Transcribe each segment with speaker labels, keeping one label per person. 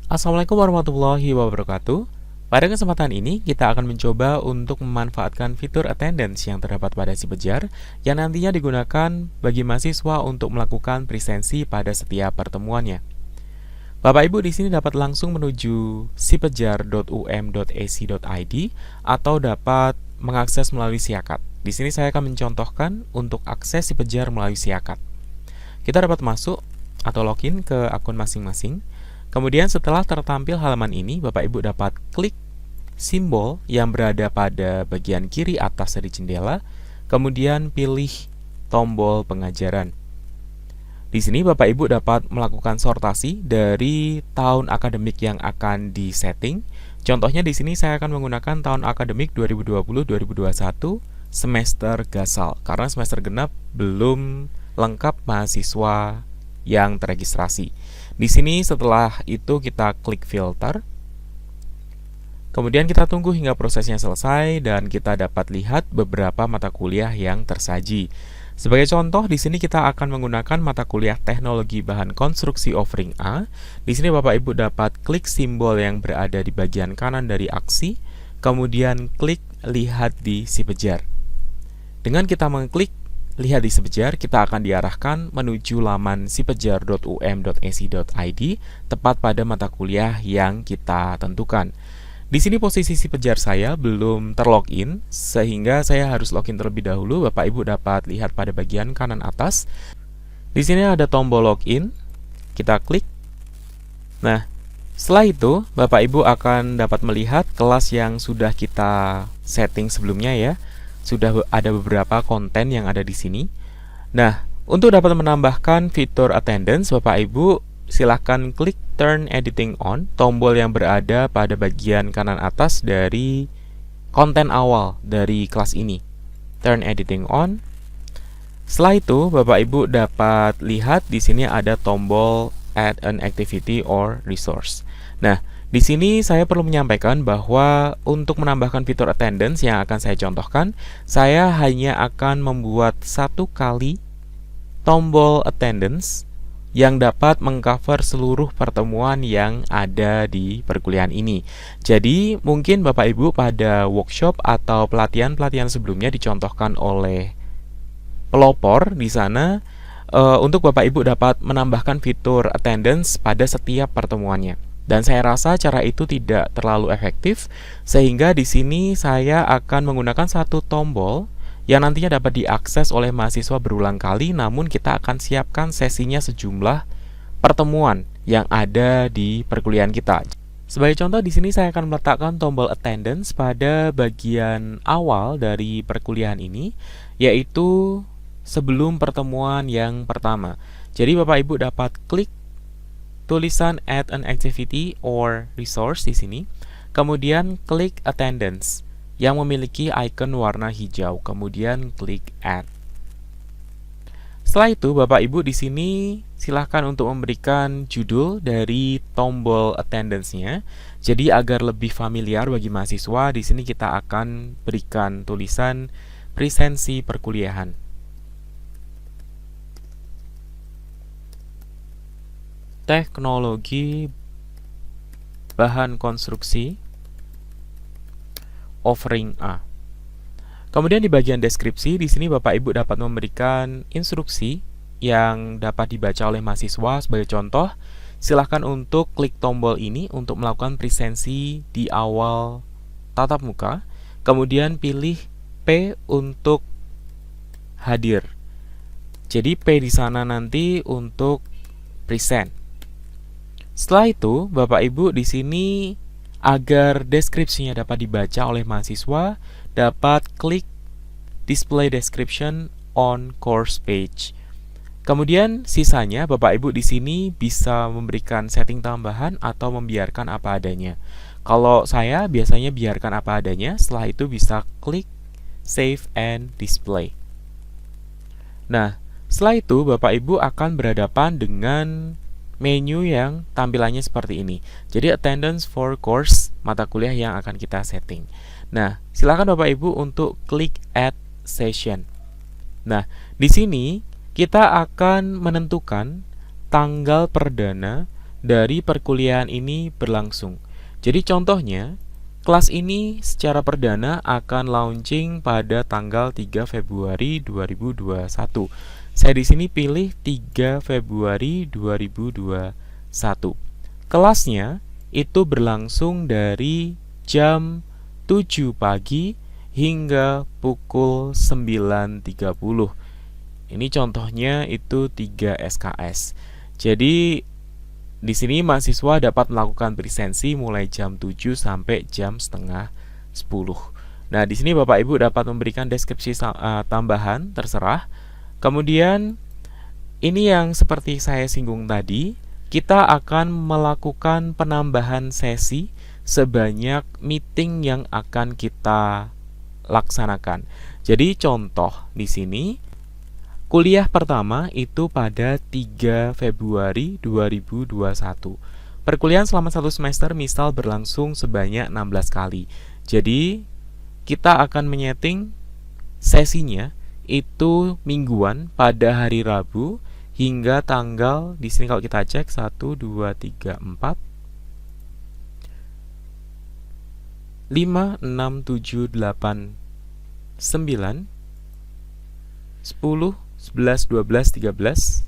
Speaker 1: Assalamualaikum warahmatullahi wabarakatuh. Pada kesempatan ini, kita akan mencoba untuk memanfaatkan fitur attendance yang terdapat pada Sipejar yang nantinya digunakan bagi mahasiswa untuk melakukan presensi pada setiap pertemuannya. Bapak Ibu di sini dapat langsung menuju sipejar.um.ac.id atau dapat mengakses melalui Siakat. Di sini saya akan mencontohkan untuk akses Sipejar melalui Siakat. Kita dapat masuk atau login ke akun masing-masing. Kemudian setelah tertampil halaman ini, Bapak Ibu dapat klik simbol yang berada pada bagian kiri atas dari jendela, kemudian pilih tombol pengajaran. Di sini Bapak Ibu dapat melakukan sortasi dari tahun akademik yang akan disetting. Contohnya di sini saya akan menggunakan tahun akademik 2020-2021 semester gasal karena semester genap belum lengkap mahasiswa yang terregistrasi. Di sini setelah itu kita klik filter. Kemudian kita tunggu hingga prosesnya selesai dan kita dapat lihat beberapa mata kuliah yang tersaji. Sebagai contoh, di sini kita akan menggunakan mata kuliah Teknologi Bahan Konstruksi offering A. Di sini Bapak Ibu dapat klik simbol yang berada di bagian kanan dari aksi, kemudian klik lihat di Sipejar. Dengan kita mengklik lihat di Sipejar, kita akan diarahkan menuju laman sipejar.um.ac.id tepat pada mata kuliah yang kita tentukan. Di sini posisi Sipejar saya belum terlogin, sehingga saya harus login terlebih dahulu. Bapak Ibu dapat lihat pada bagian kanan atas. Di sini ada tombol login, kita klik. Nah, setelah itu Bapak Ibu akan dapat melihat kelas yang sudah kita setting sebelumnya ya. Sudah ada beberapa konten yang ada di sini. Nah, untuk dapat menambahkan fitur attendance, Bapak Ibu silahkan klik Turn Editing On, tombol yang berada pada bagian kanan atas dari konten awal dari kelas ini. Turn Editing On. Setelah itu, Bapak Ibu dapat lihat di sini ada tombol Add an Activity or Resource. Nah, di sini saya perlu menyampaikan bahwa untuk menambahkan fitur attendance yang akan saya contohkan, saya hanya akan membuat satu kali tombol attendance yang dapat mengcover seluruh pertemuan yang ada di perkuliahan ini. Jadi, mungkin Bapak Ibu pada workshop atau pelatihan-pelatihan sebelumnya dicontohkan oleh pelopor di sana, untuk Bapak Ibu dapat menambahkan fitur attendance pada setiap pertemuannya. Dan saya rasa cara itu tidak terlalu efektif, sehingga di sini saya akan menggunakan satu tombol yang nantinya dapat diakses oleh mahasiswa berulang kali, namun kita akan siapkan sesinya sejumlah pertemuan yang ada di perkuliahan kita. Sebagai contoh, di sini saya akan meletakkan tombol attendance pada bagian awal dari perkuliahan ini, yaitu sebelum pertemuan yang pertama. Jadi Bapak Ibu dapat klik tulisan Add an Activity or Resource di sini, kemudian klik Attendance yang memiliki icon warna hijau, kemudian klik Add. Setelah itu, Bapak Ibu di sini silahkan untuk memberikan judul dari tombol attendance-nya. Jadi agar lebih familiar bagi mahasiswa, di sini kita akan berikan tulisan presensi perkuliahan. Teknologi bahan konstruksi offering A. Kemudian di bagian deskripsi, di sini Bapak Ibu dapat memberikan instruksi yang dapat dibaca oleh mahasiswa. Sebagai contoh, silahkan untuk klik tombol ini untuk melakukan presensi di awal tatap muka. Kemudian pilih P untuk hadir. Jadi P di sana nanti untuk present. Setelah itu, Bapak Ibu di sini agar deskripsinya dapat dibaca oleh mahasiswa, dapat klik Display Description on Course Page. Kemudian sisanya Bapak Ibu di sini bisa memberikan setting tambahan atau membiarkan apa adanya. Kalau saya biasanya biarkan apa adanya, setelah itu bisa klik Save and Display. Nah, setelah itu Bapak Ibu akan berhadapan dengan menu yang tampilannya seperti ini. Jadi attendance for course, mata kuliah yang akan kita setting. Nah, silakan Bapak Ibu untuk klik add session. Nah, di sini kita akan menentukan tanggal perdana dari perkuliahan ini berlangsung. Jadi contohnya, kelas ini secara perdana akan launching pada tanggal 3 Februari 2021. Saya di sini pilih 3 Februari 2021. Kelasnya itu berlangsung dari jam 7 pagi hingga pukul 9.30. Ini contohnya itu 3 SKS. Jadi di sini mahasiswa dapat melakukan presensi mulai jam 7 sampai jam setengah 10. Nah, di sini Bapak Ibu dapat memberikan deskripsi tambahan, terserah. Kemudian ini yang seperti saya singgung tadi, kita akan melakukan penambahan sesi sebanyak meeting yang akan kita laksanakan. Jadi contoh di sini kuliah pertama itu pada 3 Februari 2021. Perkuliahan selama 1 semester misal berlangsung sebanyak 16 kali. Jadi kita akan menyeting sesinya itu mingguan pada hari Rabu hingga tanggal, di sini kalau kita cek 1, 2, 3, 4 5, 6, 7, 8, 9, 10, 11, 12, 13,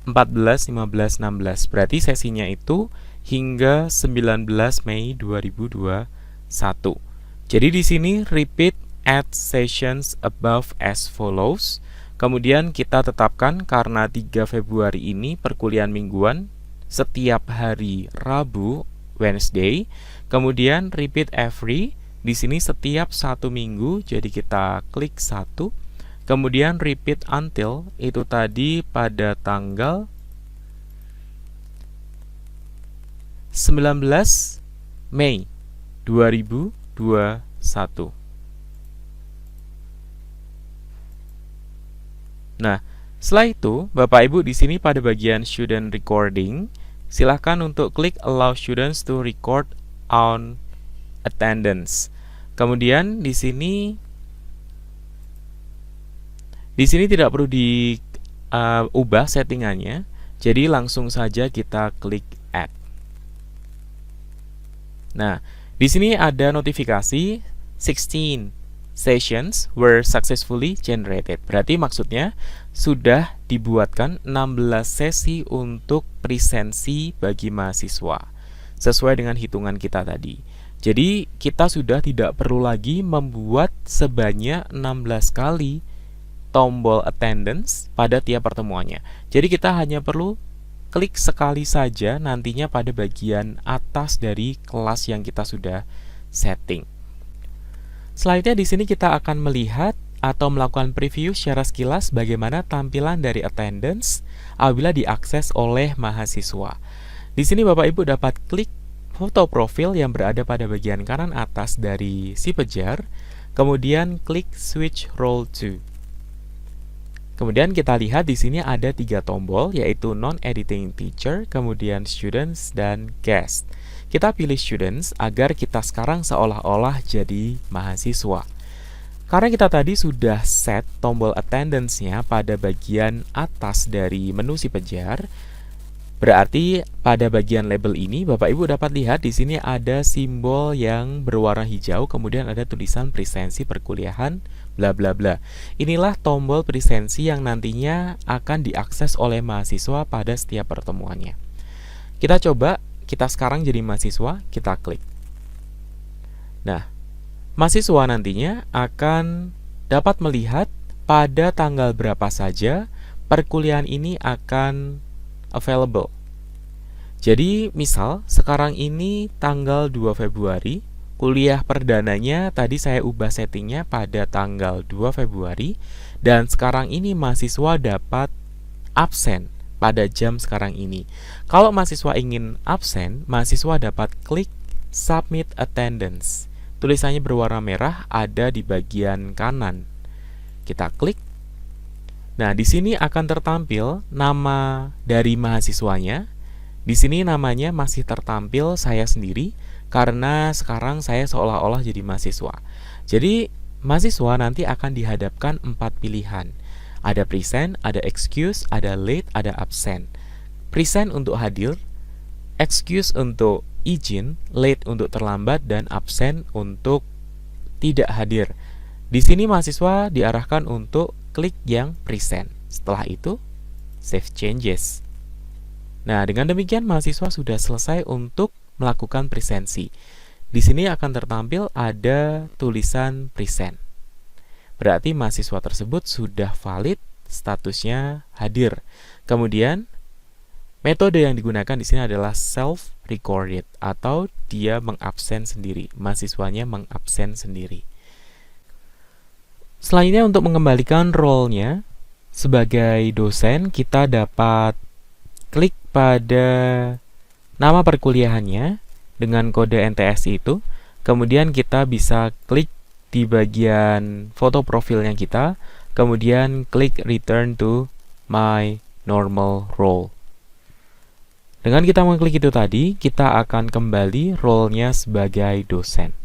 Speaker 1: 14, 15, 16. Berarti sesinya itu hingga 19 Mei 2021. Jadi di sini repeat at sessions above as follows. Kemudian kita tetapkan karena 3 Februari ini perkuliahan mingguan setiap hari Rabu, Wednesday. Kemudian repeat every, di sini setiap 1 minggu, jadi kita klik 1. Kemudian repeat until, itu tadi pada tanggal 19 Mei 2021. Nah, setelah itu Bapak Ibu di sini pada bagian student recording, silahkan untuk klik allow students to record on attendance. Kemudian di sini tidak perlu diubah settingannya, jadi langsung saja kita klik add. Nah, di sini ada notifikasi 16 sessions were successfully generated. Berarti maksudnya sudah dibuatkan 16 sesi untuk presensi bagi mahasiswa sesuai dengan hitungan kita tadi. Jadi kita sudah tidak perlu lagi membuat sebanyak 16 kali tombol attendance pada tiap pertemuannya. Jadi kita hanya perlu klik sekali saja nantinya pada bagian atas dari kelas yang kita sudah setting. Selanjutnya di sini kita akan melihat atau melakukan preview secara sekilas bagaimana tampilan dari attendance apabila diakses oleh mahasiswa. Di sini Bapak Ibu dapat klik foto profil yang berada pada bagian kanan atas dari si pejar, kemudian klik switch role to. Kemudian kita lihat di sini ada 3 tombol, yaitu non-editing teacher, kemudian students, dan guest. Kita pilih students agar kita sekarang seolah-olah jadi mahasiswa. Karena kita tadi sudah set tombol attendance-nya pada bagian atas dari menu si pejar, berarti pada bagian label ini Bapak Ibu dapat lihat di sini ada simbol yang berwarna hijau, kemudian ada tulisan presensi perkuliahan bla bla bla. Inilah tombol presensi yang nantinya akan diakses oleh mahasiswa pada setiap pertemuannya. Kita coba, kita sekarang jadi mahasiswa, kita klik. Nah, mahasiswa nantinya akan dapat melihat pada tanggal berapa saja perkuliahan ini akan available. Jadi misal sekarang ini tanggal 2 Februari, kuliah perdananya tadi saya ubah settingnya pada tanggal 2 Februari, dan sekarang ini mahasiswa dapat absen pada jam sekarang ini. Kalau mahasiswa ingin absen, mahasiswa dapat klik submit attendance. Tulisannya berwarna merah ada di bagian kanan. Kita klik. Nah, di sini akan tertampil nama dari mahasiswanya. Di sini namanya masih tertampil saya sendiri karena sekarang saya seolah-olah jadi mahasiswa. Jadi, mahasiswa nanti akan dihadapkan 4 pilihan. Ada present, ada excuse, ada late, ada absent. present untuk hadir, excuse untuk izin, late untuk terlambat, dan absent untuk tidak hadir. Di sini mahasiswa diarahkan untuk klik yang present. Setelah itu, save changes. Nah, dengan demikian mahasiswa sudah selesai untuk melakukan presensi. Di sini akan tertampil ada tulisan present. Berarti mahasiswa tersebut sudah valid, statusnya hadir. Kemudian, metode yang digunakan di sini adalah self-recorded atau dia mengabsen sendiri. Mahasiswanya mengabsen sendiri. Selanjutnya untuk mengembalikan role-nya sebagai dosen, kita dapat klik pada nama perkuliahannya dengan kode NTS itu. Kemudian kita bisa klik di bagian foto profilnya kita, kemudian klik return to my normal role. Dengan kita mengklik itu tadi, kita akan kembali role-nya sebagai dosen.